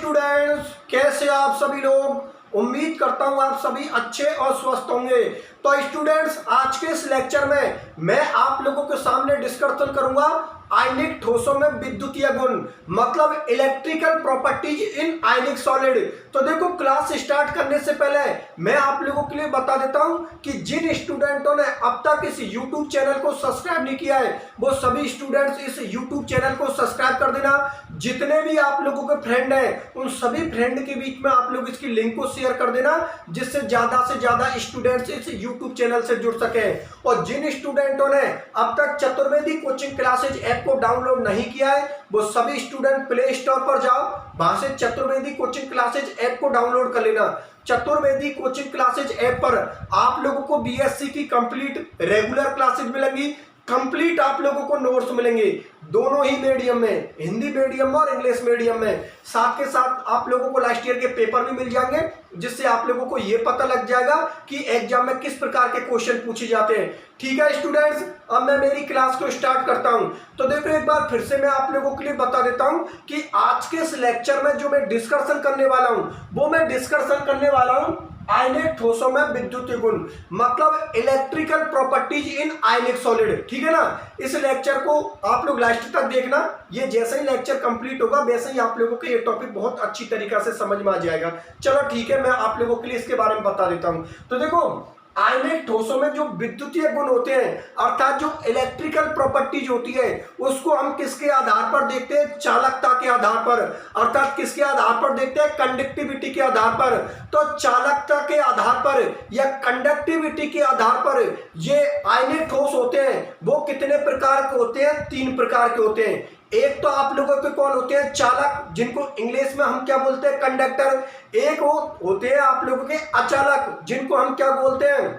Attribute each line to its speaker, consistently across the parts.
Speaker 1: Students, कैसे आप सभी लोग। उम्मीद करता हूं आप सभी अच्छे और स्वस्थ होंगे। तो स्टूडेंट्स, आज के इस लेक्चर में मैं आप लोगों के सामने डिस्कशन करूंगा आयनिक ठोसों में विद्युतीय गुण, मतलब इलेक्ट्रिकल प्रॉपर्टीज इन आयनिक सॉलिड। तो देखो, क्लास स्टार्ट करने से पहले मैं आप लोगों के लिए बता देता हूं कि जिन स्टूडेंटों ने अब तक इस YouTube चैनल को सब्सक्राइब नहीं किया है, वो सभी स्टूडेंट्स इस YouTube चैनल को सब्सक्राइब कर देना। जितने भी आप लोगों के फ्रेंड हैं, उन सभी फ्रेंड के बीच में आप लोग इसकी लिंक को शेयर कर देना, जिससे ज्यादा से ज्यादा स्टूडेंट्स इस YouTube चैनल से जुड़ सके। और जिन स्टूडेंटों ने अब तक चतुर्वेदी कोचिंग क्लासेज ऐप को डाउनलोड नहीं किया है, वो सभी स्टूडेंट प्ले स्टोर पर जाओ, वहां से चतुर्वेदी कोचिंग क्लासेज ऐप को डाउनलोड कर लेना। चतुर्वेदी कोचिंग क्लासेज ऐप पर आप लोगों को बीएससी की कंप्लीट रेगुलर क्लासेज मिलेंगी, कंप्लीट आप लोगों को नोट्स मिलेंगे, दोनों ही मीडियम में, हिंदी मीडियम और इंग्लिश मीडियम में। साथ के साथ आप लोगों को लास्ट ईयर के पेपर भी मिल जाएंगे, जिससे आप लोगों को यह पता लग जाएगा कि एग्जाम में किस प्रकार के क्वेश्चन पूछे जाते हैं। ठीक है स्टूडेंट्स, अब मैं मेरी क्लास को स्टार्ट करता हूं। तो देखो, एक बार फिर से मैं आप लोगों के लिए बता देता हूं कि आज के इस लेक्चर में जो मैं डिस्कशन करने वाला हूं, वो मैं डिस्कशन करने वाला हूं आयनिक ठोसों में विद्युतीय गुण, मतलब इलेक्ट्रिकल प्रॉपर्टीज इन आयनिक सॉलिड। ठीक है ना। इस लेक्चर को आप लोग लास्ट तक देखना। ये जैसे ही लेक्चर कंप्लीट होगा, वैसे ही आप लोगों को ये टॉपिक बहुत अच्छी तरीके से समझ में आ जाएगा। चलो ठीक है, मैं आप लोगों के लिए इसके बारे में बता देता हूं। तो देखो, आयनिक ठोसों में जो विद्युतीय गुण होते हैं, अर्थात जो इलेक्ट्रिकल प्रॉपर्टीज होती है, उसको हम किसके आधार पर देखते हैं? चालकता के आधार पर, अर्थात किसके आधार पर देखते हैं? कंडक्टिविटी के आधार पर। तो चालकता के आधार पर या कंडक्टिविटी के आधार पर ये आयनिक ठोस होते हैं, वो कितने प्रकार के होते हैं? 3 प्रकार के होते हैं। एक तो आप लोगों के कौन होते हैं? चालक, जिनको इंग्लिश में हम क्या बोलते हैं? कंडक्टर। एक वो होते हैं आप लोगों के अचालक, जिनको हम क्या बोलते हैं?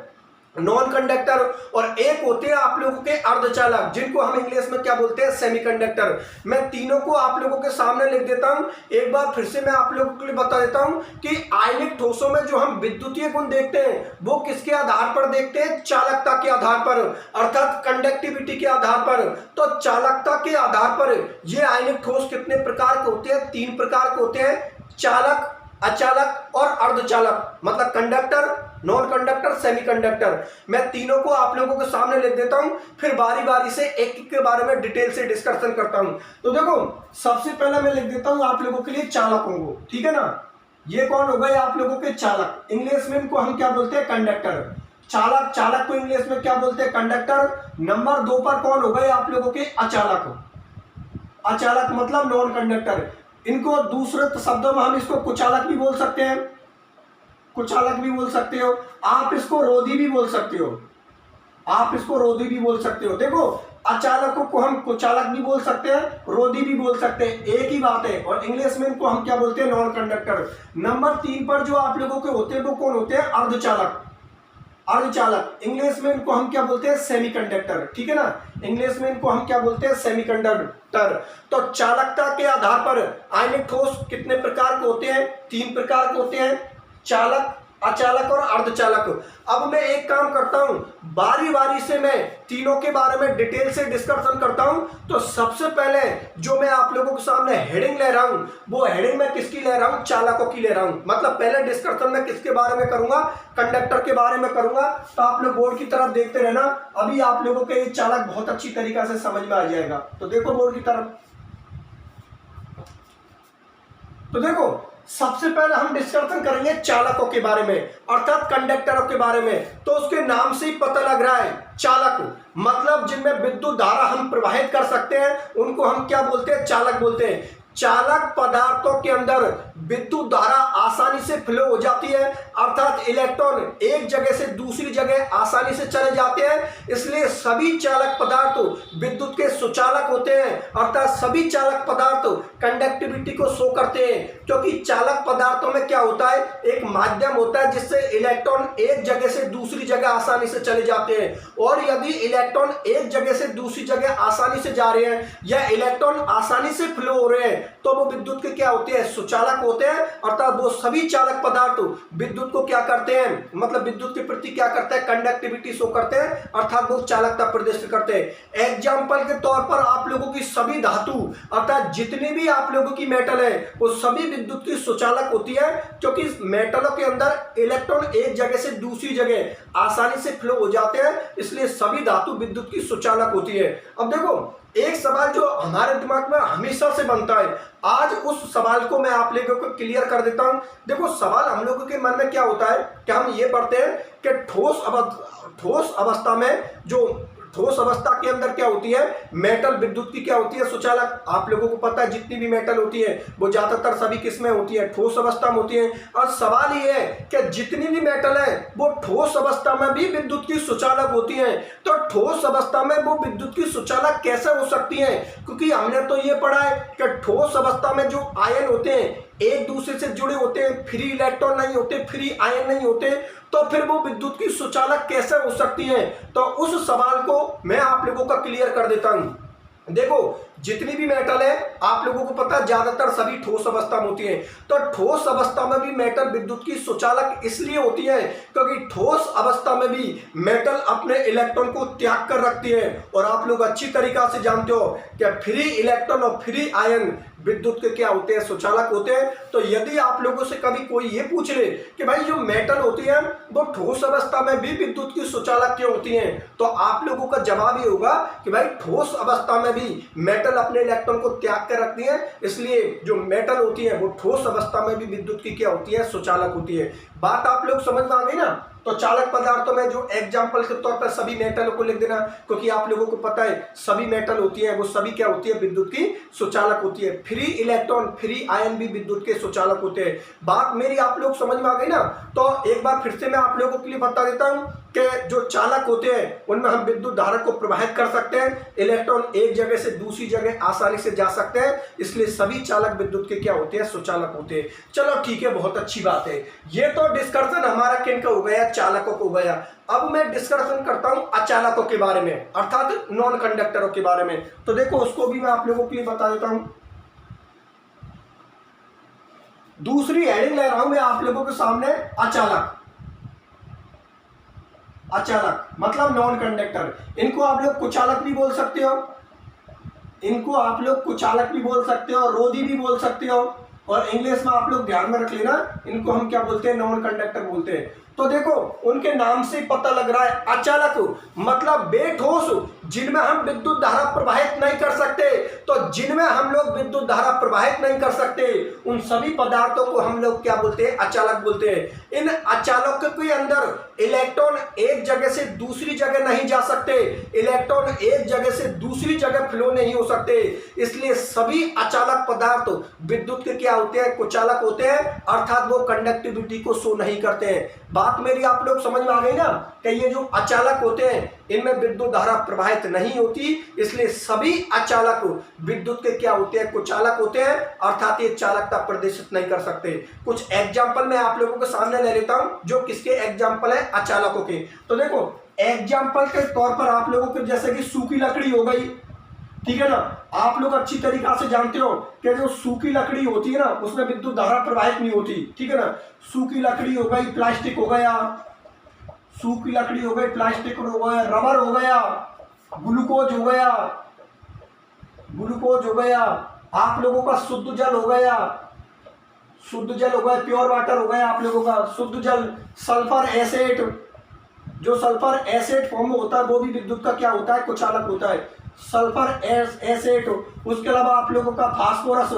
Speaker 1: Non conductor. और एक होते हैं आप लोगों के अर्धचालक, जिनको हम इंग्लिश में क्या बोलते हैं? सेमीकंडक्टर। मैं तीनों को आप लोगों के सामने लिख देता हूं। एक बार फिर से मैं आप लोगों के लिए बता देता हूं कि आयनिक ठोसों में जो हम विद्युतीय गुण देखते हैं, वो किसके आधार पर देखते हैं? चालकता के आधार पर, अर्थात कंडक्टिविटी के आधार पर। तो चालकता के आधार पर ये आयनिक ठोस कितने प्रकार के होते हैं? 3 प्रकार के होते हैं: चालक, अचालक और अर्धचालक, मतलब कंडक्टर, नॉन कंडक्टर, सेमीकंडक्टर। मैं तीनों को आप लोगों के सामने लिख देता हूं, फिर बारी बारी से एक एक के बारे में डिटेल से डिस्कशन करता हूं। तो देखो, सबसे पहले मैं लिख देता हूं आप लोगों के लिए चालकों को। ठीक है ना। ये कौन हो गए? आप लोगों के चालक। इंग्लिश में इनको हम क्या बोलते हैं? कंडक्टर। चालक, चालक को इंग्लिश में क्या बोलते हैं? कंडक्टर। नंबर 2 पर कौन हो गए? आप लोगों के अचालक। अचालक मतलब नॉन कंडक्टर। इनको दूसरे शब्दों में हम इसको कुचालक भी बोल सकते हैं, कुचालक भी बोल सकते हो। आप इसको रोधी भी बोल सकते हो, आप इसको रोधी भी बोल सकते हो। देखो, अचालकों को हम कुचालक भी बोल सकते हैं, रोधी भी बोल सकते हैं, एक ही बात है। और इंग्लिश में इनको हम क्या बोलते हैं? Non conductor. नंबर 3 पर जो आप लोगों के होते हैं, वो कौन होते हैं? अर्धचालक। अर्धचालक, इंग्लिश में इनको हम क्या बोलते हैं? सेमीकंडक्टर। ठीक है ना। इंग्लिश में इनको हम क्या बोलते हैं? सेमीकंडक्टर। तो चालकता के आधार पर आयनिक ठोस कितने प्रकार के होते हैं? 3 प्रकार के होते हैं: चालक, अचालक और अर्धचालक। अब मैं एक काम करता हूं, बारी बारी से मैं तीनों के बारे में डिटेल से डिस्कशन करता हूं। तो सबसे पहले जो मैं आप लोगों के सामने हेडिंग ले रहा हूं, वो हेडिंग मैं किसकी ले रहा हूं? चालकों की ले रहा हूं। मतलब पहले डिस्कशन में किसके बारे में करूंगा? कंडक्टर के बारे में करूंगा। तो आप लोग बोर्ड की तरफ देखते रहना, अभी आप लोगों के ये चालक बहुत अच्छी तरीके से समझ में आ जाएगा। तो देखो बोर्ड की तरफ। तो देखो, सबसे पहले हम डिस्कशन करेंगे चालकों के बारे में, अर्थात कंडक्टरों के बारे में। तो उसके नाम से ही पता लग रहा है, चालक मतलब जिनमें विद्युत धारा हम प्रवाहित कर सकते हैं, उनको हम क्या बोलते हैं? चालक बोलते हैं। चालक पदार्थों के अंदर विद्युत धारा आसानी से फ्लो हो जाती है, अर्थात इलेक्ट्रॉन एक जगह से दूसरी जगह आसानी से चले जाते हैं। इसलिए सभी चालक पदार्थ विद्युत के सुचालक होते हैं, अर्थात सभी चालक पदार्थ कंडक्टिविटी को शो करते हैं। क्योंकि चालक पदार्थों में क्या होता है? एक माध्यम होता है, जिससे इलेक्ट्रॉन एक जगह से दूसरी जगह आसानी से चले जाते हैं। और यदि इलेक्ट्रॉन एक जगह से दूसरी जगह आसानी से जा रहे हैं या इलेक्ट्रॉन आसानी से फ्लो हो रहे हैं, तो वो विद्युत के क्या होते हैं? सुचालक होते हैं, अर्थात वो सभी चालक पदार्थ विद्युत को क्या करते हैं, मतलब विद्युत के प्रति क्या करते हैं, कंडक्टिविटी शो करते हैं, अर्थात वो चालकता प्रदर्शित करते हैं। एग्जाम्पल के तौर पर आप लोगों की सभी धातु, अर्थात जितनी भी आप लोगों की मेटल है वो सभी विद्युत की सुचालक होती है, क्योंकि मेटलों के अंदर इलेक्ट्रॉन एक जगह से दूसरी जगह आसानी से फ्लो हो जाते हैं, इसलिए सभी धातु विद्युत की सुचालक होती है। अब देखो एक सवाल जो हमारे दिमाग में हमेशा से बनता है, आज उस सवाल को मैं आप लोगों को क्लियर कर देता हूं। देखो सवाल हम लोगों के मन में क्या होता है कि हम ये पढ़ते हैं कि ठोस अवस्था में, जो ठोस अवस्था के अंदर क्या होती है, मेटल विद्युत की क्या होती है, सुचालक। आप लोगों को पता है जितनी भी मेटल होती है वो ज्यादातर सभी किसमें होती है, ठोस अवस्था में होती है। और सवाल ये है कि जितनी भी मेटल है वो ठोस अवस्था में भी विद्युत की सुचालक होती है, तो ठोस अवस्था में वो विद्युत की सुचालक कैसे हो सकती है, क्योंकि हमने तो ये पढ़ा है कि ठोस अवस्था में जो आयन होते हैं एक दूसरे से जुड़े होते हैं, फ्री इलेक्ट्रॉन नहीं होते, फ्री आयन नहीं होते, तो फिर वो विद्युत की सुचालक कैसे हो सकती है। तो उस सवाल को मैं आप लोगों का क्लियर कर देता हूं। देखो जितनी भी मेटल है आप लोगों को पता है ज्यादातर सभी ठोस अवस्था में होती है, तो ठोस अवस्था में भी मेटल विद्युत की सुचालक इसलिए होती है क्योंकि ठोस अवस्था में भी मेटल अपने इलेक्ट्रॉन को त्याग कर रखती है। और आप लोग अच्छी तरीका से जानते हो कि फ्री इलेक्ट्रॉन और फ्री आयन विद्युत के क्या होते हैं, सुचालक होते हैं। तो यदि आप लोगों से कभी कोई ये पूछ ले कि भाई जो मेटल होती है वो ठोस अवस्था में भी विद्युत की सुचालक क्यों होती हैं, तो आप लोगों का जवाब ये होगा कि भाई ठोस अवस्था में भी मेटल अपने इलेक्ट्रॉन को त्याग कर रखती है, इसलिए जो मेटल होती है वो ठोस अवस्था में भी विद्युत की क्या होती है, सुचालक होती है। बात आप लोग समझ में आ गई ना। तो चालक पदार्थों में जो एग्जाम्पल के तौर पर सभी मेटल को लिख देना, क्योंकि आप लोगों को पता है सभी मेटल होती है वो सभी क्या होती है, विद्युत की सुचालक होती है। फ्री इलेक्ट्रॉन फ्री आयन भी विद्युत के सुचालक होते हैं। बात मेरी आप लोग समझ में आ गई ना। तो एक बार फिर से मैं आप लोगों के लिए बता देता हूं कि जो चालक होते हैं उनमें हम विद्युत धारा को प्रवाहित कर सकते हैं, इलेक्ट्रॉन एक जगह से दूसरी जगह आसानी से जा सकते हैं, इसलिए सभी चालक विद्युत के क्या होते हैं, सुचालक होते हैं। चलो ठीक है, बहुत अच्छी बात है। ये तो डिस्कशन हमारा किन का हो गया, चालकों को हो गया। अब मैं डिस्कशन करता हूं अचालकों के बारे में, अर्थात नॉन कंडक्टरों के बारे में। तो देखो उसको भी मैं आप लोगों के लिए बता देता हूं। दूसरी हेडिंग ले रहा हूं मैं आप लोगों के सामने, अचालक। अचालक मतलब नॉन कंडक्टर। इनको आप लोग कुचालक भी बोल सकते हो, इनको आप लोग कुचालक भी बोल सकते हो, रोधी भी बोल सकते हो, और इंग्लिश में आप लोग ध्यान में रख लेना इनको हम क्या बोलते हैं, नॉन कंडक्टर बोलते हैं। तो देखो उनके नाम से पता लग रहा है, अचालक मतलब बेठोस जिनमें हम विद्युत धारा प्रवाहित नहीं कर सकते। तो जिनमें हम लोग विद्युत धारा प्रवाहित नहीं कर सकते उन सभी पदार्थों को हम लोग क्या बोलते हैं, अचालक बोलते हैं। इन अचालकों के अंदर इलेक्ट्रॉन एक जगह से दूसरी जगह नहीं जा सकते, इलेक्ट्रॉन एक जगह से दूसरी जगह फ्लो नहीं हो सकते, इसलिए सभी अचालक पदार्थ विद्युत के क्या होते हैं, कुचालक होते हैं, अर्थात वो कंडक्टिविटी को शो नहीं करते हैं। बात मेरी आप लोग समझ में आ गई ना कि ये जो अचालक होते हैं इनमें विद्युत धारा प्रवाहित नहीं होती, इसलिए सभी अचालक विद्युत के क्या होते हैं, कुचालक होते हैं, अर्थात ये चालकता प्रदर्शित नहीं कर सकते। कुछ एग्जाम्पल मैं आप लोगों के सामने ले लेता हूं जो किसके एग्जाम्पल है, अचालकों के। तो देखो एग्जाम्पल के तौर पर आप लोगों के जैसे कि सूखी लकड़ी हो गई, ठीक है ना। आप लोग अच्छी तरीका से जानते हो कि जो सूखी लकड़ी होती है ना उसमें विद्युत धारा प्रवाहित नहीं होती, ठीक है ना। सूखी लकड़ी हो गई, प्लास्टिक हो गया, सूखी लकड़ी हो गई, प्लास्टिक हो गया, रबर हो गया, ग्लूकोज हो गया, ग्लूकोज हो गया, आप लोगों का शुद्ध जल हो गया, शुद्ध जल हो गया, प्योर वाटर हो गया आप लोगों का शुद्ध जल, सल्फर एसिड, जो सल्फर एसिड फॉर्म में होता है वो भी विद्युत का क्या होता है, कुचालक होता है, सल्फर एसिड। उसके अलावा आप लोगों का फास्फोरस,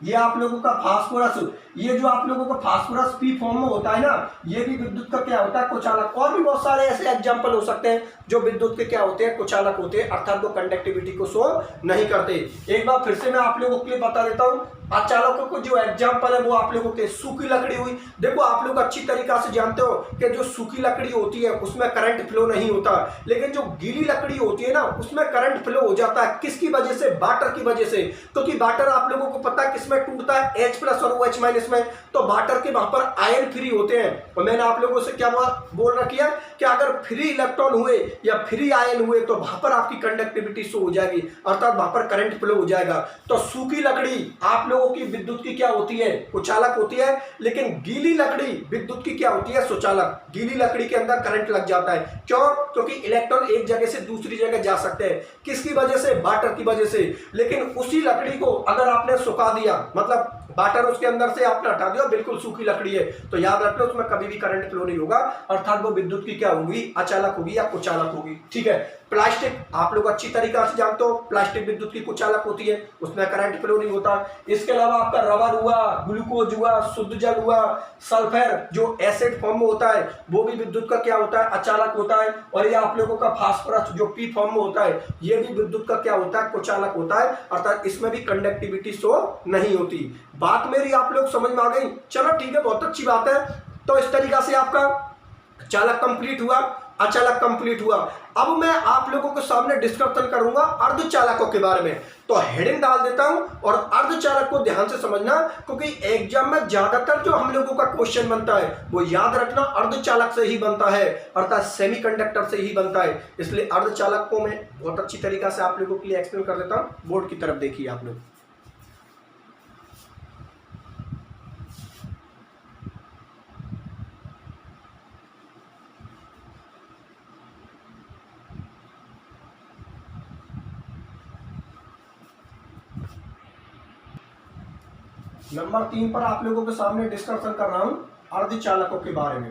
Speaker 1: ये आप लोगों का फास्फोरस, ये जो आप लोगों का फास्फोरस पी फॉर्म में होता है ना, ये भी विद्युत का क्या होता है, कुचालक। और भी बहुत सारे ऐसे एग्जांपल हो सकते हैं जो विद्युत के क्या होते हैं, कुचालक होते हैं, अर्थात वो कंडक्टिविटी को शो नहीं करते। एक बार फिर से मैं आप लोगों के लिए बता देता हूं, अचालकों को जो एग्जाम्पल है वो आप लोगों के सूखी लकड़ी हुई। देखो आप लोग अच्छी तरीका से जानते हो कि जो सूखी लकड़ी होती है उसमें करंट फ्लो नहीं होता, लेकिन जो गीली लकड़ी होती है ना उसमें करंट फ्लो हो जाता है। किसकी वजह से, वाटर की वजह से, क्योंकि वाटर आप लोगों को पता है किसमें टूटता है, H+ और OH- में। तो वाटर के वहां पर आयन फ्री होते हैं, और मैंने आप लोगों से क्या बोल रखी है कि अगर फ्री इलेक्ट्रॉन हुए या फ्री आयन हुए तो वहां पर आपकी कंडक्टिविटी शो हो जाएगी, अर्थात वहां पर करंट फ्लो हो जाएगा। तो सूखी लकड़ी आप लोग लोगों की विद्युत की क्या होती है, कुचालक होती है, लेकिन गीली लकड़ी विद्युत की क्या होती है, सुचालक। गीली लकड़ी के अंदर करंट लग जाता है, क्यों? क्योंकि इलेक्ट्रॉन एक जगह से दूसरी जगह जा सकते हैं, किसकी वजह से, वाटर की वजह से। लेकिन उसी लकड़ी को अगर आपने सुखा दिया, मतलब वाटर उसके अंदर से आपने हटा दिया, बिल्कुल सूखी लकड़ी है, तो याद रखना उसमें कभी भी करंट फ्लो नहीं होगा, अर्थात वो विद्युत की क्या होगी, अचालक होगी या कुचालक होगी। ठीक है। प्लास्टिक आप लोग अच्छी तरीका से जानते हो, प्लास्टिक विद्युत की कुचालक होती है, उसमें करंट फ्लो नहीं होता। इसके अलावा आपका रबर हुआ, ग्लूकोज हुआ, शुद्ध जल हुआ, सल्फर जो एसिड फॉर्म में होता है वो भी विद्युत का क्या होता है, अचालक होता है। और ये आप लोगों का फास्फोरस जो पी फॉर्म में होता है ये भी विद्युत का क्या होता है, कुचालक होता है, अर्थात इसमें भी कंडक्टिविटी शो नहीं होती। बात मेरी आप लोग समझ में आ गई? चलो ठीक है, बहुत अच्छी बात है। तो इस तरीका से आपका चालक कंप्लीट हुआ, अचालक कंप्लीट हुआ। अब मैं आप लोगों के सामने डिस्कशन करूंगा अर्धचालकों के बारे में। तो हेडिंग डाल देता हूं और अर्धचालक को ध्यान से समझना, क्योंकि एग्जाम में ज्यादातर जो हम लोगों का क्वेश्चन बनता है वो याद रखना अर्धचालक से ही बनता है, अर्थात सेमीकंडक्टर से ही बनता है। इसलिए अर्धचालक को मैं बहुत अच्छी तरीका से आप लोगों के लिए एक्सप्लेन कर देता हूं। बोर्ड की तरफ देखिए आप लोग। नंबर 3 पर आप लोगों के सामने डिस्कशन कर रहा हूं अर्धचालकों के बारे में,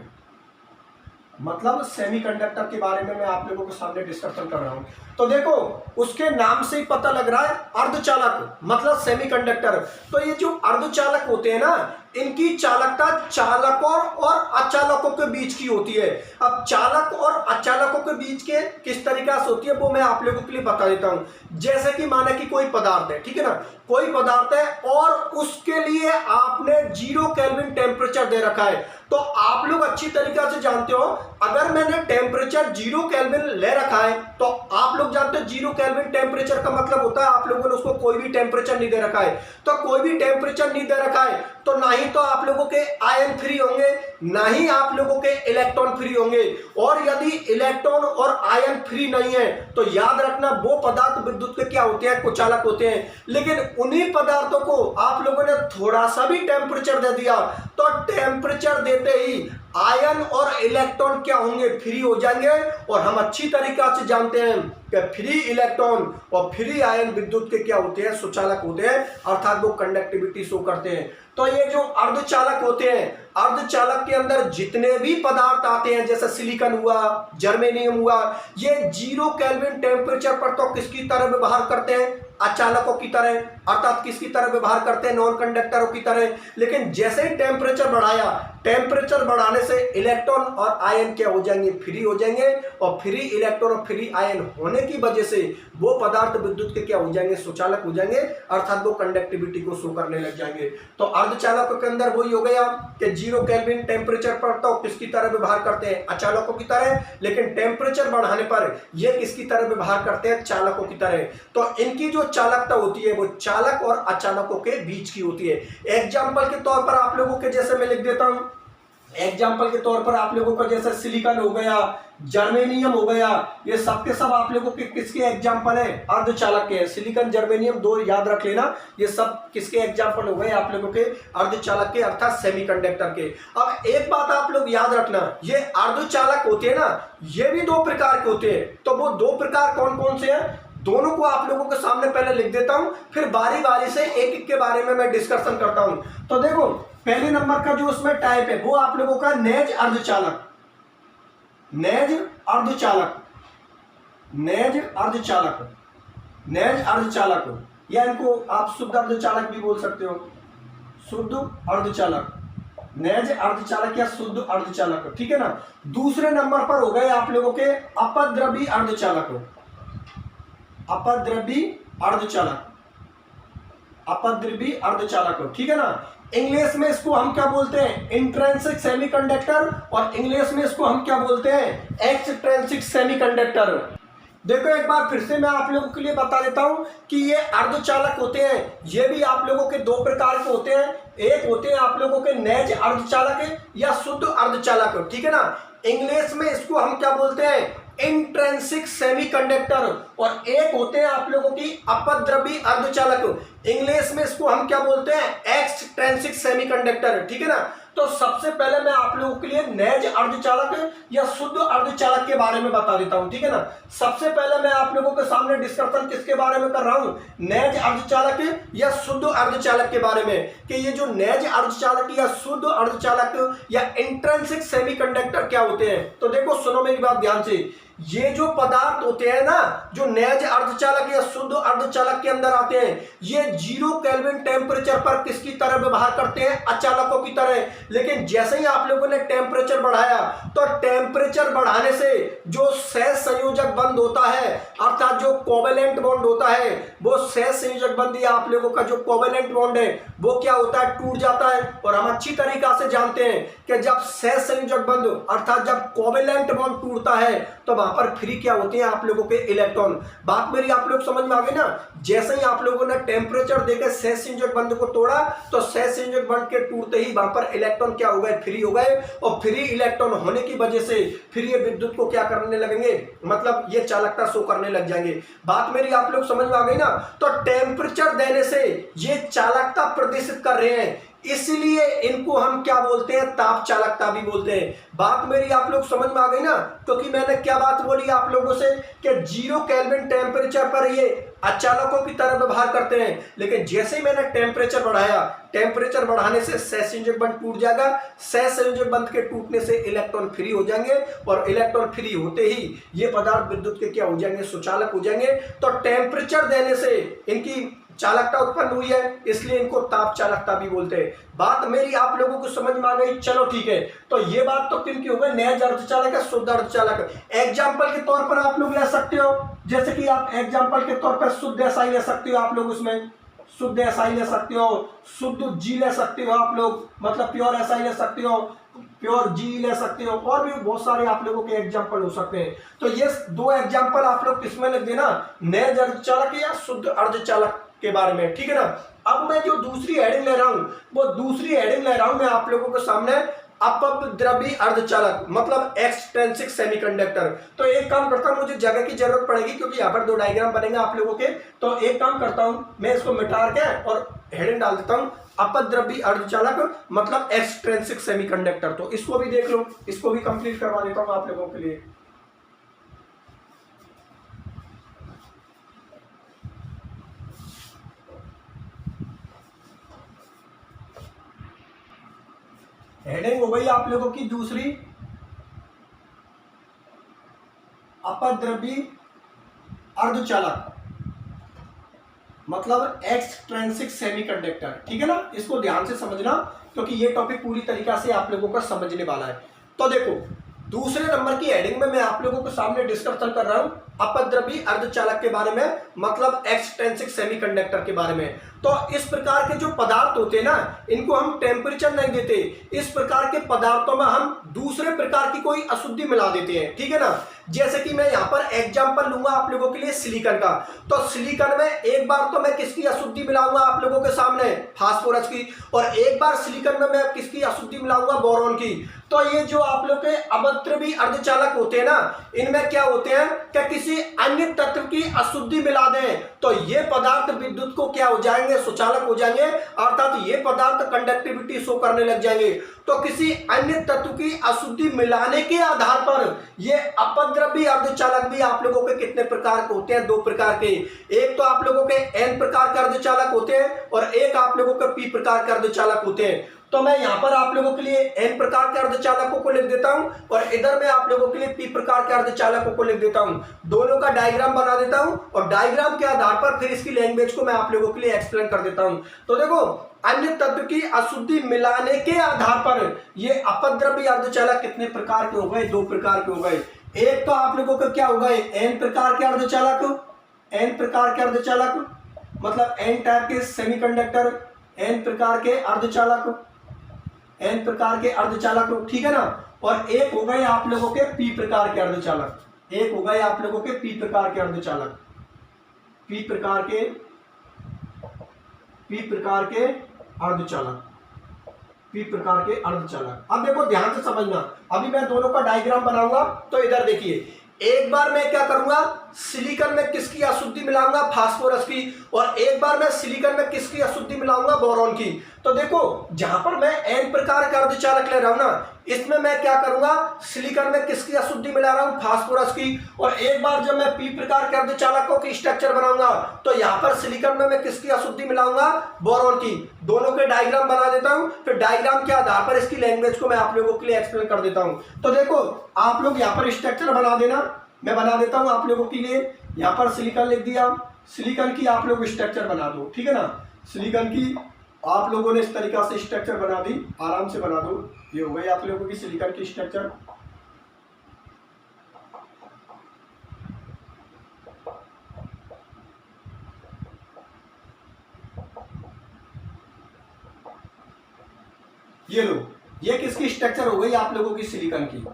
Speaker 1: मतलब सेमीकंडक्टर के बारे में मैं आप लोगों के सामने डिस्कशन कर रहा हूं। तो देखो उसके नाम से ही पता लग रहा है अर्धचालक मतलब सेमीकंडक्टर। तो ये जो अर्धचालक होते हैं ना, इनकी चालकता चालकों और अचालकों के बीच की होती है। अब चालक और अचालकों के बीच के किस तरीका से होती है वो मैं आप लोगों के लिए बता देता हूं। जैसे कि माने कि कोई पदार्थ है, ठीक है ना, कोई पदार्थ है और उसके लिए आपने 0 केल्विन टेम्परेचर दे रखा है। तो आप लोग अच्छी तरीका से जानते हो, अगर मैंने टेम्परेचर 0 केल्विन ले रखा है तो आप लोग जानते हो 0 केल्विन टेम्परेचर का मतलब होता है आप लोगों ने उसको कोई भी टेम्परेचर नहीं दे रखा है। तो कोई भी टेम्परेचर नहीं दे रखा है तो ना ही तो आप लोगों के आयन फ्री होंगे, ना ही आप लोगों के इलेक्ट्रॉन फ्री होंगे। और यदि इलेक्ट्रॉन और आयन फ्री नहीं है तो याद रखना वो पदार्थ विद्युत के क्या होते हैं, कुचालक होते हैं। लेकिन उन्हीं पदार्थों को आप लोगों ने थोड़ा सा भी टेम्परेचर दे दिया तो टेम्परेचर देते ही आयन और इलेक्ट्रॉन क्या होंगे, फ्री हो जाएंगे। और हम अच्छी तरीका से जानते हैं कि फ्री इलेक्ट्रॉन और फ्री आयन विद्युत के क्या होते हैं, सुचालक होते हैं, अर्थात वो कंडक्टिविटी शो करते हैं। तो ये जो अर्धचालक होते हैं, अर्धचालक के अंदर जितने भी पदार्थ आते हैं जैसे सिलिकॉन हुआ, जर्मेनियम हुआ, ये 0 केल्विन टेम्परेचर पर तो किसकी तरह व्यवहार करते हैं, अचालकों की तरह, अर्थात किसकी तरह व्यवहार करते हैं, नॉन कंडक्टरों की तरह। लेकिन जैसे ही टेम्परेचर बढ़ाया, टेम्परेचर बढ़ाने से इलेक्ट्रॉन और आयन क्या हो जाएंगे, फ्री हो जाएंगे। और फ्री इलेक्ट्रॉन और फ्री आयन होने की वजह से वो पदार्थ विद्युत के क्या हो जाएंगे, सुचालक हो जाएंगे, अर्थात वो कंडक्टिविटी को शो करने लग जाएंगे। तो अर्धचालकों के अंदर वही हो गया कि 0 केल्विन टेम्परेचर पर तो किसकी तरह व्यवहार करते हैं, अचालकों की तरह। लेकिन टेम्परेचर बढ़ाने पर ये किसकी तरह व्यवहार करते हैं, चालकों की तरह। तो इनकी जो चालकता होती है वो चालक और अचालकों के बीच की होती है। एग्जाम्पल के तौर पर आप लोगों के जैसे मैं लिख देता हूं, एग्जाम्पल के तौर पर आप लोगों का जैसे सिलिकॉन हो गया, जर्मेनियम हो गया, ये सब के सब आप लोगों के किसके एग्जाम्पल है, अर्धचालक के। सिलिकॉन जर्मेनियम 2 याद रख लेना, ये सब किसके एग्जाम्पल हो गए, आप लोगों के अर्धचालक के, अर्थात सेमीकंडक्टर के। अब एक बात आप लोग याद रखना, ये अर्धचालक होते हैं ना, ये भी 2 प्रकार के होते हैं। तो वो 2 प्रकार कौन कौन से हैं, दोनों को आप लोगों के सामने पहले लिख देता हूं, फिर बारी बारी से एक एक के बारे में मैं डिस्कशन करता हूं। तो देखो पहले नंबर का जो उसमें टाइप है वो आप लोगों का नेज अर्धचालक, नेज अर्धचालक, नेज अर्धचालक, नेज अर्धचालक, या इनको आप शुद्ध अर्धचालक भी बोल सकते हो, शुद्ध अर्धचालक, नेज अर्धचालक या शुद्ध अर्धचालक, ठीक है ना। दूसरे नंबर पर हो गए आप लोगों के अपद्रवी अर्धचालक, अपद्रवी अर्धचालक, अपद्रवी अर्धचालक, ठीक है ना। इंग्लिश में इसको हम क्या बोलते हैं, इंट्रिंसिक सेमीकंडक्टर, और इंग्लिश में इसको हम क्या बोलते हैं, एक्सट्रिंसिक सेमीकंडक्टर। देखो एक बार फिर से मैं आप लोगों के लिए बता देता हूं कि ये अर्धचालक होते हैं, ये भी आप लोगों के 2 प्रकार के होते हैं। एक होते हैं आप लोगों के नेज अर्धचालक या शुद्ध अर्धचालक, ठीक है ना। इंग्लिश में इसको हम क्या बोलते हैं, इंट्रिंसिक सेमीकंडक्टर, और एक होते हैं आप लोगों की अपद्रवी अर्धचालक। इंग्लिश में इसको हम क्या बोलते हैं, एक्सट्रिंसिक सेमीकंडक्टर, ठीक है ना। तो सबसे पहले मैं आप लोगों के लिए नैज अर्धचालक या शुद्ध अर्धचालक के बारे में बता देता हूं, ठीक है ना। सबसे पहले मैं आप लोगों के सामने डिस्कशन किसके बारे में कर रहा हूं, नैज अर्धचालक या शुद्ध अर्धचालक के बारे में, कि ये जो नैज अर्धचालक या शुद्ध अर्धचालक या इंट्रिंसिक सेमीकंडक्टर क्या होते हैं। तो देखो सुनो मेरी बात ध्यान से, ये जो पदार्थ होते हैं ना, जो नैज अर्धचालक या शुद्ध अर्धचालक के अंदर आते हैं, ये 0 केल्विन टेम्परेचर पर किसकी तरह व्यवहार करते हैं, अचालकों की तरह। लेकिन जैसे ही आप लोगों ने टेम्परेचर बढ़ाया, तो टेम्परेचर बढ़ाने से जो सहज संयोजक बंध होता है, अर्थात जो कोवेलेंट बॉन्ड होता है, वो सहज संयोजक बंध या आप लोगों का जो कोवेलेंट बॉन्ड है वो क्या होता है, टूट जाता है। और हम अच्छी तरीका से जानते हैं कि जब सहज संयोजक बंध अर्थात जब कोवेलेंट बॉन्ड टूटता है, तो वहां पर फ्री क्या होते हैं आप लोगों के इलेक्ट्रॉन। बात मेरी आप लोग समझ में आ गई ना। जैसे ही आप लोगों ने टेम्परेचर देकर सहज संयोजक बंध को तोड़ा, तो सहज संयोजक बंध के टूटते ही वहां पर इलेक्ट्रॉन क्या हो गए, फ्री हो गए। और फ्री इलेक्ट्रॉन होने की वजह से फिर ये विद्युत को क्या करने लगेंगे, मतलब ये चालकता शो करने लग जाएंगे। बात मेरी आप लोग समझ में आ गई ना। तो टेम्परेचर देने से ये चालकता प्रदर्शित कर रहे हैं, इसलिए इनको हम क्या बोलते हैं, ताप चालकता भी बोलते हैं। बात मेरी आप लोग समझ में आ गई ना। क्योंकि मैंने क्या बात बोली आप लोगों से कि 0 केल्विन टेम्परेचर पर ये अचालकों की तरह व्यवहार करते हैं, लेकिन जैसे ही मैंने टेम्परेचर बढ़ाया, टेम्परेचर बढ़ाने से सहज संयोजक बंध टूट जाएगा। सहज संयोजक बंध के टूटने से इलेक्ट्रॉन फ्री हो जाएंगे, और इलेक्ट्रॉन फ्री होते ही ये पदार्थ विद्युत के क्या हो जाएंगे, सुचालक हो जाएंगे। तो टेम्परेचर देने से इनकी चालकता उत्पन्न हुई है, इसलिए इनको ताप चालकता भी बोलते हैं। बात मेरी आप लोगों को समझ में आ गई, चलो ठीक है। तो ये बात तो किनकी हो गई, नैज अर्धचालक या शुद्ध अर्धचालक। एग्जाम्पल के तौर पर आप लोग ले सकते हो, जैसे कि आप एग्जाम्पल के तौर पर शुद्ध एसआई ले सकते हो, आप लोग उसमें शुद्ध एसआई ले सकते हो, शुद्ध जी ले सकते हो आप लोग, मतलब प्योर एसआई ले सकते हो, प्योर जी ले सकते हो, और भी बहुत सारे आप लोगों के एग्जाम्पल हो सकते हैं। तो ये 2 एग्जाम्पल आप लोग किसमें लिख देना, नैज अर्धचालक या शुद्ध अर्धचालक के बारे में, ठीक है ना। अब मैं जो दूसरी हेडिंग ले रहा हूं, वो दूसरी हेडिंग ले रहा हूं मैं आप लोगों के सामने, अपद्रवी अर्धचालक, मतलब एक्सट्रिंसिक सेमीकंडक्टर। तो एक काम करता हूं, मुझे जगह की जरूरत पड़ेगी क्योंकि यहाँ पर 2 डायग्राम बनेंगे आप लोगों के। तो एक काम करता हूं, मैं इसको मिटा के और हेडिंग डाल देता हूं, अपद्रवी अर्धचालक मतलब एक्सट्रिंसिक सेमीकंडक्टर। तो इसको भी देख लो, इसको भी कंप्लीट करवा देता हूं आप लोगों के लिए। हेडिंग हो गई आप लोगों की दूसरी, अपद्रवी अर्धचालक मतलब एक्सट्रिंसिक सेमीकंडक्टर, ठीक है ना। इसको ध्यान से समझना क्योंकि ये टॉपिक पूरी तरीका से आप लोगों को समझने वाला है। तो देखो दूसरे नंबर की हेडिंग में मैं आप लोगों के सामने डिस्कशन कर रहा हूं अपद्रवी अर्धचालक के बारे में, मतलब एक्सट्रिंसिक सेमीकंडक्टर के बारे में। तो इस प्रकार के जो पदार्थ होते हैं ना, इनको हम टेम्परेचर नहीं देते, इस प्रकार के पदार्थों में हम दूसरे प्रकार की कोई अशुद्धि मिला देते हैं, ठीक है ना। जैसे कि मैं यहाँ पर एग्जांपल लूंगा आप लोगों के लिए सिलिकॉन का। तो सिलिकॉन में एक बार तो मैं किसकी अशुद्धि मिलाऊंगा आप लोगों के सामने, फास्फोरस की, और एक बार सिलिकॉन में मैं किसकी अशुद्धि मिलाऊंगा, बोरॉन की। तो ये जो आप लोग के अपद्रवी अर्धचालक होते हैं ना, इनमें क्या होते हैं कि किसी अन्य तत्व की अशुद्धि मिला दें तो ये पदार्थ विद्युत को क्या हो जाएंगे, सुचालक हो जाएंगे, अर्थात ये पदार्थ कंडक्टिविटी शो करने लग जाएंगे। तो किसी अन्य तत्व की अशुद्धि मिलाने के आधार पर ये अपद्रवी अर्धचालक भी आप लोगों के कितने प्रकार के होते हैं, 2 प्रकार के। एक तो आप लोगों के N प्रकार के अर्धचालक होते हैं और एक आप लोगों के P प्रकार के अर्धचालक होते हैं। तो मैं यहां पर आप लोगों के लिए N प्रकार के अर्धचालकों को लिख देता हूं और इधर मैं आप लोगों के लिए P प्रकार के अर्धचालकों को लिख देता हूं। दोनों का डायग्राम बना देता हूं और डायग्राम के आधार पर फिर इसकी लैंग्वेज को मैं आप लोगों के लिए एक्सप्लेन कर देता हूं। तो देखो अन्य तत्व की अशुद्धि मिलाने के आधार पर ये अपद्रवी अर्धचालक कितने प्रकार के हो गए, 2 प्रकार के हो गए। एक तो आप लोगों का क्या हो गए, N प्रकार के अर्धचालक, N प्रकार के अर्धचालक मतलब N टाइप के सेमीकंडक्टर, N प्रकार के अर्धचालक, N प्रकार के अर्धचालक, ठीक है ना। और एक हो गए आप लोगों के P प्रकार के अर्धचालक, एक हो गए आप लोगों के P प्रकार के अर्धचालक, P प्रकार के अर्धचालक, P प्रकार के अर्धचालक। अब देखो ध्यान से समझना, अभी मैं दोनों का डायग्राम बनाऊंगा। तो इधर देखिए, एक बार मैं क्या करूंगा, सिलिकॉन में किसकी अशुद्धि मिलाऊंगा, फास्फोरस की, और एक बार मैं सिलिकॉन में किसकी अशुद्धि मिलाऊंगा, बोरॉन की। तो देखो जहां पर मैं एन प्रकार का अर्धचालक ले रहा हूं ना, इसमें मैं क्या करूंगा, सिलिकॉन में किसकी अशुद्धि मिला रहा हूं, फास्फोरस की, और एक बार जब मैं पी प्रकार के अर्धचालकों की स्ट्रक्चर बनाऊंगा तो यहां पर सिलिकॉन में मैं किसकी अशुद्धि मिलाऊंगा, बोरॉन की। दोनों के डायग्राम बना देता हूं, फिर डायग्राम के आधार पर इसकी लैंग्वेज को मैं आप लोगों के लिए एक्सप्लेन कर देता हूं। तो देखो आप लोग यहां पर स्ट्रक्चर बना देना, मैं बना देता हूं आप लोगों के लिए। यहां पर सिलिकॉन लिख दिया, सिलिकॉन की आप लोग स्ट्रक्चर बना दो, ठीक है ना। सिलिकॉन की आप लोगों ने इस तरीका से स्ट्रक्चर बना दी, आराम से बना दो। ये हो गई आप लोगों की सिलिकॉन की स्ट्रक्चर। ये लो, ये किसकी स्ट्रक्चर हो गई, आप लोगों की सिलिकॉन की।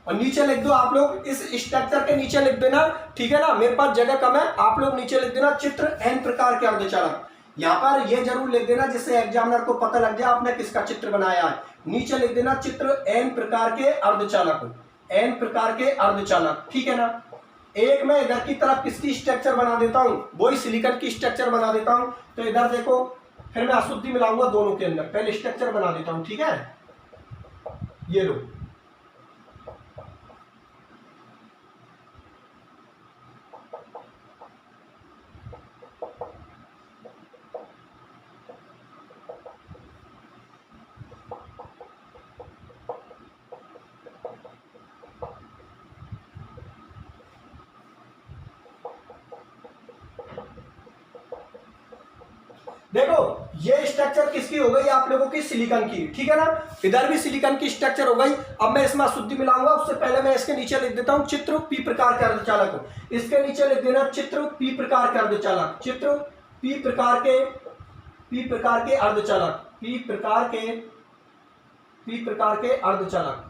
Speaker 1: और नीचे लिख दो आप लोग, इस स्ट्रक्चर के नीचे लिख देना, ठीक है ना, मेरे पास जगह कम है, आप लोग नीचे लिख देना चित्र एन प्रकार के अर्धचालक। यहां पर ये जरूर लिख देना जिससे एग्जामिनर को पता लग जाए आपने किसका चित्र बनाया है। नीचे लिख देना चित्र एन प्रकार के अर्धचालक, एन प्रकार के अर्धचालक, ठीक है ना। एक मैं इधर की तरफ किसकी स्ट्रक्चर बना देता हूं, वही सिलिकॉन की स्ट्रक्चर बना देता हूं। तो इधर देखो, फिर मैं अशुद्धि मिलाऊंगा दोनों के अंदर, पहले स्ट्रक्चर बना देता हूं, ठीक है। ये लो, देखो ये स्ट्रक्चर किसकी हो गई, आप लोगों की सिलिकॉन की, ठीक है ना। इधर भी सिलिकॉन की स्ट्रक्चर हो गई। अब मैं इसमें अशुद्धि मिलाऊंगा, उससे पहले मैं इसके नीचे लिख देता हूं चित्र पी प्रकार के अर्धचालक। इसके नीचे लिख देना चित्र पी प्रकार के अर्धचालक, चित्र पी प्रकार के अर्धचालक, पी प्रकार के अर्धचालक।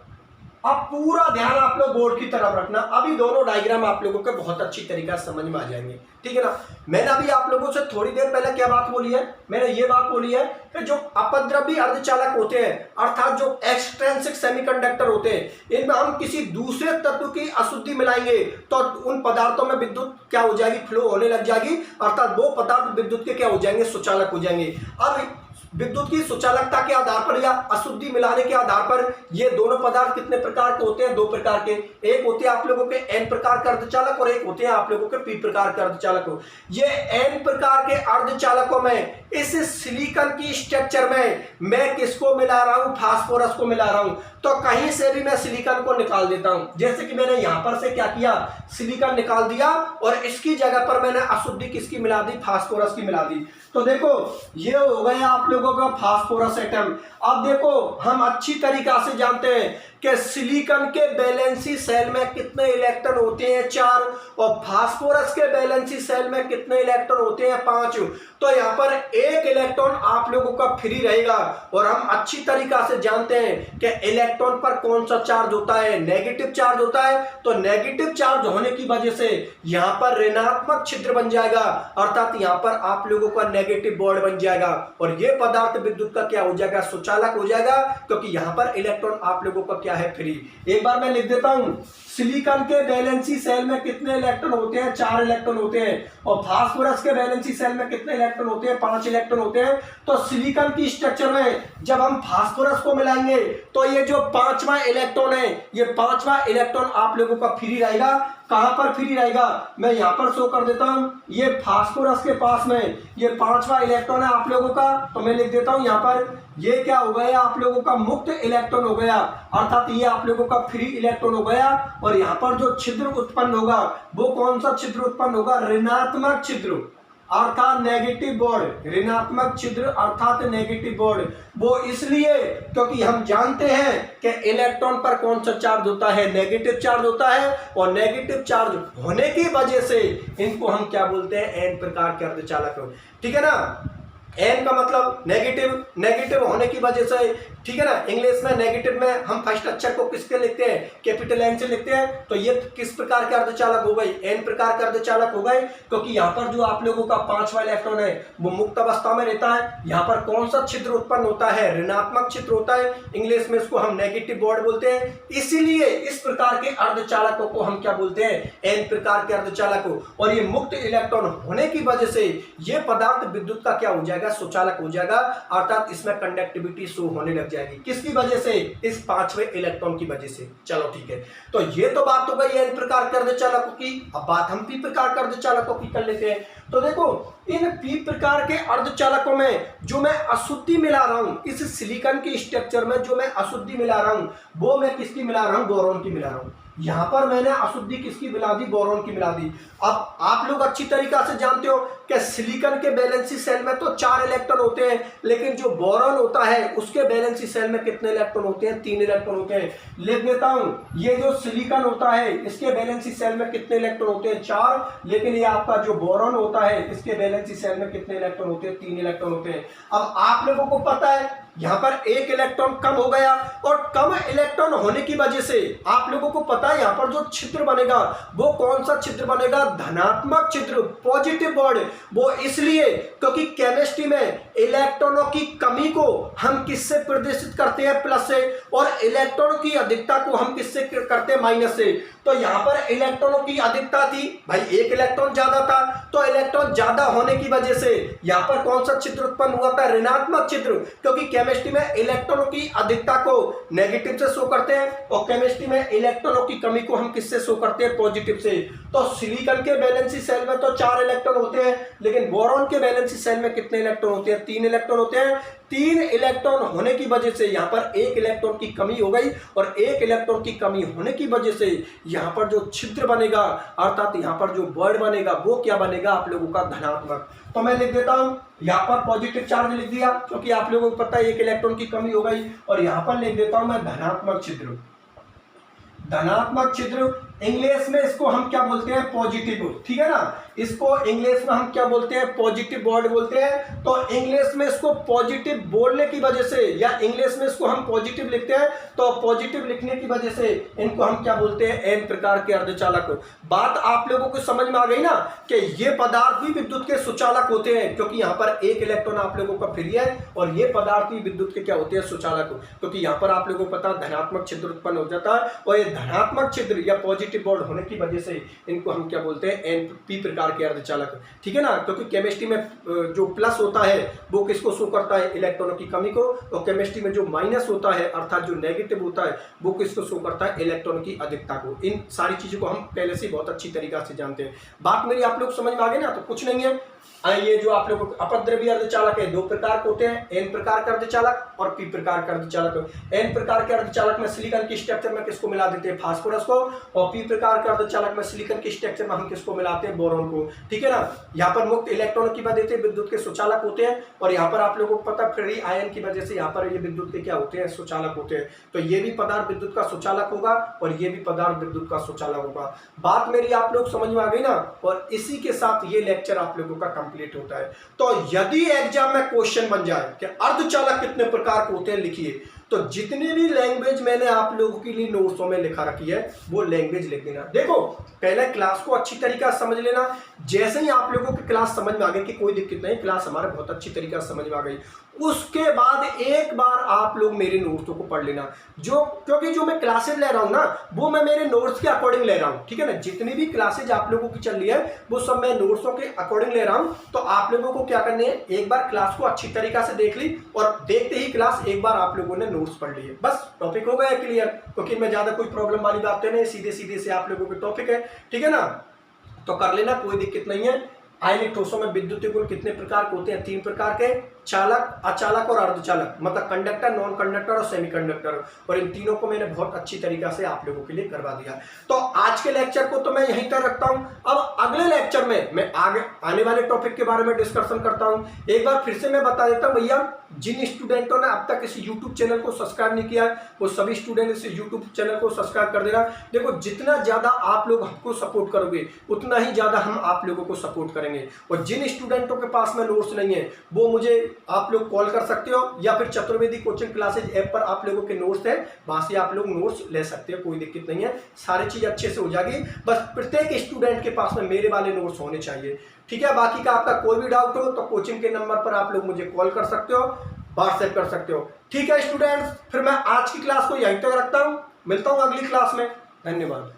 Speaker 1: अब पूरा ध्यान आप लोग बोर्ड की तरफ रखना, अभी दोनों डायग्राम आप लोगों के बहुत अच्छी तरीके से समझ में आ जाएंगे, ठीक है ना। मैंने अभी आप लोगों से थोड़ी देर पहले क्या बात बोली है, मैंने ये बात बोली है कि जो अपद्रव्य अर्धचालक होते हैं, अर्थात जो एक्सट्रिंसिक सेमीकंडक्टर होते हैं, इनमें हम किसी दूसरे तत्व की अशुद्धि मिलाएंगे तो उन पदार्थों में विद्युत क्या हो जाएगी, फ्लो होने लग जाएगी, अर्थात वो पदार्थ विद्युत के क्या हो जाएंगे, सुचालक हो जाएंगे। अब विद्युत की सुचालकता के आधार पर या अशुद्धि मिलाने के आधार पर ये दोनों पदार्थ कितने प्रकार के होते हैं, दो प्रकार के। एक होते हैं आप लोगों के एन प्रकार के अर्धचालक और एक होते हैं आप लोगों के पी प्रकार के अर्धचालक। ये एन प्रकार के अर्धचालकों में इस सिलिकॉन की स्ट्रक्चर में मैं किसको मिला रहा हूं, फास्फोरस को मिला रहा हूं। तो कहीं से भी मैं सिलिकॉन को निकाल देता हूं, जैसे कि मैंने यहां पर से क्या किया, सिलिकॉन निकाल दिया और इसकी जगह पर मैंने अशुद्धि किसकी मिला दी, फास्फोरस की मिला दी। तो देखो ये हो गया आप लोगों का फास्फोरस एटम। अब देखो हम अच्छी तरीका से जानते हैं कि सिलिकॉन के वैलेंसी सेल में कितने इलेक्ट्रॉन होते हैं, 4, और फास्फोरस के वैलेंसी सेल में कितने इलेक्ट्रॉन होते हैं, 5। तो यहाँ पर एक इलेक्ट्रॉन आप लोगों का फ्री रहेगा। और हम अच्छी तरीका से जानते हैं कि इलेक्ट्रॉन पर कौन सा चार्ज होता है, नेगेटिव चार्ज होता है। तो नेगेटिव चार्ज होने की वजह से यहाँ पर ऋणात्मक छिद्र बन जाएगा, अर्थात यहाँ पर आप लोगों का नेगेटिव बॉन्ड बन जाएगा और ये पदार्थ विद्युत का क्या हो जाएगा, सुचालक हो जाएगा, क्योंकि यहाँ पर इलेक्ट्रॉन आप लोगों का क्या है, फ्री। एक बार मैं लिख देता हूं, सिलिकॉन के वैलेंसी सेल में कितने इलेक्ट्रॉन होते हैं, 4 इलेक्ट्रॉन होते हैं, और फास्फोरस के वैलेंसी सेल में कितने इलेक्ट्रॉन होते हैं, 5 इलेक्ट्रॉन होते हैं। तो सिलिकॉन की स्ट्रक्चर में जब हम फास्फोरस को मिलाएंगे तो ये जो 5वां इलेक्ट्रॉन है, ये 5वां इलेक्ट्रॉन आप लोगों का फ्री रहेगा। कहां पर फ्री रहेगा, मैं यहां पर शो कर देता हूं, ये फास्फोरस के पास में ये 5वां इलेक्ट्रॉन है आप लोगों का। तो मैं लिख देता हूं यहां पर, ये क्या हो गया, आप लोगों का मुक्त इलेक्ट्रॉन हो गया, अर्थात ये आप लोगों का फ्री इलेक्ट्रॉन हो गया। और यहां पर जो छिद्र उत्पन्न होगा वो कौन सा छिद्र उत्पन्न होगा, ऋणात्मक छिद्र, अर्थात नेगेटिव बॉन्ड, ऋणात्मक छिद्र अर्थात नेगेटिव बॉन्ड। वो इसलिए क्योंकि हम जानते हैं कि इलेक्ट्रॉन पर कौन सा चार्ज होता है, नेगेटिव चार्ज होता है, और नेगेटिव चार्ज होने की वजह से इनको हम क्या बोलते हैं, एन प्रकार के अर्धचालक, ठीक है ना। एन का मतलब नेगेटिव, नेगेटिव होने की वजह से, ठीक है ना, इंग्लिश में नेगेटिव में हम फर्स्ट अक्षर को किसके लिखते हैं, कैपिटल एन से लिखते हैं। तो ये किस प्रकार के अर्धचालक हो गई, एन प्रकार के अर्धचालक हो गए, क्योंकि यहाँ पर जो आप लोगों का 5वां इलेक्ट्रॉन है वो मुक्त अवस्था में रहता है। यहाँ पर कौन सा छिद्र उत्पन्न होता है, ऋणात्मक छिद्र होता है, इंग्लिश में इसको हम नेगेटिव बॉन्ड बोलते हैं। इसीलिए इस प्रकार के अर्धचालकों को हम क्या बोलते हैं, एन प्रकार के अर्धचालक हो। और ये मुक्त इलेक्ट्रॉन होने की वजह से ये पदार्थ विद्युत का क्या हो जाएगा, सुचालक हो जाएगा, अर्थात इसमें कंडक्टिविटी शो होने लग जाएगी। किसकी वजह से, इस 5वें इलेक्ट्रॉन की वजह से। चलो ठीक है, तो ये तो बात हो गई एन प्रकार के अर्धचालकों की। अब बात हम पी प्रकार के अर्धचालकों की कर लेते हैं। तो देखो इन पी प्रकार के अर्धचालकों में जो मैं अशुद्धि मिला रहा हूं, इस सिलिकॉन के स्ट्रक्चर में जो मैं अशुद्धि मिला रहा हूं वो मैं किसकी मिला रहा हूं, बोरॉन की मिला रहा हूं। यहां पर मैंने अशुद्धि किसकी मिला दी, बोरॉन की मिला दी। अब आप लोग अच्छी तरीका से जानते हो कि सिलिकॉन के वैलेंसी सेल में तो 4 इलेक्ट्रॉन होते हैं, लेकिन जो बोरॉन होता है उसके वैलेंसी सेल में कितने इलेक्ट्रॉन होते हैं, 3 इलेक्ट्रॉन होते हैं। लिख देता हूं, ये जो सिलिकॉन होता है इसके वैलेंसी सेल में कितने इलेक्ट्रॉन होते हैं, 4, लेकिन ये आपका जो बोरॉन होता है इसके वैलेंसी सेल में कितने इलेक्ट्रॉन होते हैं, 3 इलेक्ट्रॉन होते हैं। अब आप लोगों को पता है यहां पर 1 इलेक्ट्रॉन कम हो गया, और कम इलेक्ट्रॉन होने की वजह से आप लोगों को पता है यहां पर जो छिद्र बनेगा वो कौन सा छिद्र बनेगा, धनात्मक छिद्र, पॉजिटिव बॉन्ड। वो इसलिए क्योंकि केमिस्ट्री में इलेक्ट्रॉनों की कमी को हम किससे प्रदर्शित करते हैं, प्लस से, और इलेक्ट्रॉनों की अधिकता को हम किससे करते हैं, माइनस से। तो यहां पर इलेक्ट्रॉनों की अधिकता थी भाई, 1 इलेक्ट्रॉन ज्यादा था, तो इलेक्ट्रॉन ज्यादा होने की वजह से यहां पर कौन सा छिद्र उत्पन्न हुआ था, ऋणात्मक छिद्र, क्योंकि केमिस्ट्री में इलेक्ट्रॉनों की अधिकता को नेगेटिव से शो करते हैं, और केमिस्ट्री में इलेक्ट्रॉनों की कमी को हम किससे शो करते हैं, पॉजिटिव से। तो सिलिकॉन के वैलेंसी सेल में तो 4 इलेक्ट्रॉन होते हैं, लेकिन बोरॉन के वैलेंसी सेल में कितने इलेक्ट्रॉन होते हैं, 3 इलेक्ट्रॉन होते हैं। 3 इलेक्ट्रॉन होने की वजह से यहां पर 1 इलेक्ट्रॉन की कमी हो गई, और 1 इलेक्ट्रॉन की कमी होने की वजह से यहां पर जो छिद्र बनेगा, अर्थात यहां पर जो बॉन्ड बनेगा वो क्या बनेगा, आप लोगों का धनात्मक। तो मैं लिख देता हूं, यहां पर पॉजिटिव चार्ज लिख दिया क्योंकि आप लोगों को पता है 1 इलेक्ट्रॉन की कमी हो गई, और यहां पर लिख देता हूं मैं धनात्मक छिद्र। धनात्मक छिद्र इंग्लिश में इसको हम क्या बोलते हैं, पॉजिटिव, ठीक है ना, इसको इंग्लिश में हम क्या बोलते हैं, पॉजिटिव बॉन्ड बोलते हैं। तो इंग्लिश में इसको पॉजिटिव बोलने की वजह से, या इंग्लिश में इसको हम पॉजिटिव लिखते हैं, तो पॉजिटिव लिखने की वजह से इनको हम क्या बोलते हैं, एन प्रकार के अर्धचालक। बात आप लोगों को समझ में आ गई ना कि ये पदार्थ भी विद्युत के सुचालक होते हैं, क्योंकि यहाँ पर 1 इलेक्ट्रॉन आप लोगों का फ्री है, और ये पदार्थ भी विद्युत के क्या होते हैं, सुचालक, क्योंकि यहाँ पर आप लोगों को पता धनात्मक छिद्र उत्पन्न हो जाता है, और ये धनात्मक छिद्र या पॉजिटिव बॉन्ड होने की वजह से इनको हम क्या बोलते हैं, एन पी प्रकार के अर्धचालक, ठीक है ना। क्योंकि केमिस्ट्री में जो प्लस होता है वो किसको शो करता है, इलेक्ट्रॉनों की कमी को, और केमिस्ट्री में जो माइनस होता है अर्थात जो नेगेटिव होता है वो किसको शो करता है, इलेक्ट्रॉन की अधिकता को। इन सारी चीजों को हम पहले से बहुत अच्छी तरीका से जानते हैं। बात मेरी आप लोग समझ में आ गई ना, तो कुछ नहीं है। ये जो आप लोग अपद्रव्य अर्धचालक है 2 प्रकार के होते हैं, एन प्रकार के अर्धचालक और पी प्रकार के अर्धचालक। एन प्रकार के अर्धचालक में सिलिकॉन के स्ट्रक्चर में किसको मिला देते हैं, फास्फोरस को, और पी प्रकार के अर्धचालक में सिलिकॉन के स्ट्रक्चर में हम किसको मिलाते हैं, बोरॉन को, ठीक है ना। यहाँ पर मुक्त इलेक्ट्रॉनों की वजह से विद्युत के सुचालक होते हैं, और यहाँ पर आप लोगों को पता फ्री आयन की वजह से यहाँ पर ये विद्युत के क्या होते हैं, सुचालक होते हैं। तो ये भी पदार्थ विद्युत का सुचालक होगा, और ये भी पदार्थ विद्युत का सुचालक होगा। बात मेरी आप लोग समझ में आ गई ना, और इसी के साथ ये लेक्चर आप लोगों का कंप्लीट होता है। तो यदि एग्जाम में क्वेश्चन बन जाए कि अर्धचालक कितने प्रकार के होते हैं, लिखिए, तो जितनी भी लैंग्वेज मैंने आप लोगों के लिए नोट्सों में लिखा रखी है वो लैंग्वेज लिख देना। देखो पहले क्लास को अच्छी तरीका से समझ लेना, जैसे ही आप लोगों की क्लास समझ में आ गई कि कोई दिक्कत नहीं, क्लास हमारे बहुत अच्छी तरीका से समझ में आ गई, उसके बाद एक बार आप लोग मेरे नोट्सों को पढ़ लेना। क्योंकि जो मैं क्लासेज ले रहा हूं ना वो मैं मेरे नोट्स के अकॉर्डिंग ले रहा हूं, ठीक है ना। जितनी भी क्लासेज आप लोगों की चल रही है वो सब मैं नोट्सों के अकॉर्डिंग ले रहा हूं। तो आप लोगों को क्या करने है, एक बार क्लास को अच्छी तरीका से देख ली, और देखते ही क्लास एक बार आप लोगों ने नोट्स पढ़ लिए, बस टॉपिक हो गया क्लियर। क्योंकि इनमें ज्यादा कोई प्रॉब्लम वाली बातें नहीं, सीधे सीधे से आप लोगों के टॉपिक है, ठीक है ना। तो कर लेना, कोई दिक्कत नहीं है। आयनिक ठोसों में विद्युतीय गुण कितने प्रकार के होते हैं, 3 प्रकार के, चालक, अचालक और अर्धचालक, मतलब कंडक्टर, नॉन कंडक्टर और सेमीकंडक्टर, और इन तीनों को मैंने बहुत अच्छी तरीका से आप लोगों के लिए करवा दिया। तो आज के लेक्चर को तो मैं यहीं तक रखता हूं। अब अगले लेक्चर में मैं आगे आने वाले टॉपिक के बारे में डिस्कशन करता हूं। एक बार फिर से मैं बता देता हूं भैया, जिन स्टूडेंटों ने अब तक इस यूट्यूब चैनल को सब्सक्राइब नहीं किया है वो सभी स्टूडेंट इस यूट्यूब चैनल को सब्सक्राइब कर देना। देखो, जितना ज्यादा आप लोग हमको सपोर्ट करोगे उतना ही ज्यादा हम आप लोगों को सपोर्ट करेंगे। और जिन स्टूडेंटों के पास में नोट्स नहीं है वो मुझे आप लोग कॉल कर सकते हो, या फिर चतुर्वेदी कोचिंग क्लासेज ऐप पर आप लोगों के नोट्स है, वहां से आप लोग नोट्स ले सकते हो, कोई दिक्कत नहीं है। सारी चीज अच्छे से हो जाएगी, बस प्रत्येक स्टूडेंट के पास में मेरे वाले नोट्स होने चाहिए। ठीक है, बाकी का आपका कोई भी डाउट हो तो कोचिंग के नंबर पर आप लोग मुझे कॉल कर सकते हो, व्हाट्सएप कर सकते हो। ठीक है स्टूडेंट्स, फिर मैं आज की क्लास को यहीं तक रखता हूं, मिलता हूं अगली क्लास में। धन्यवाद।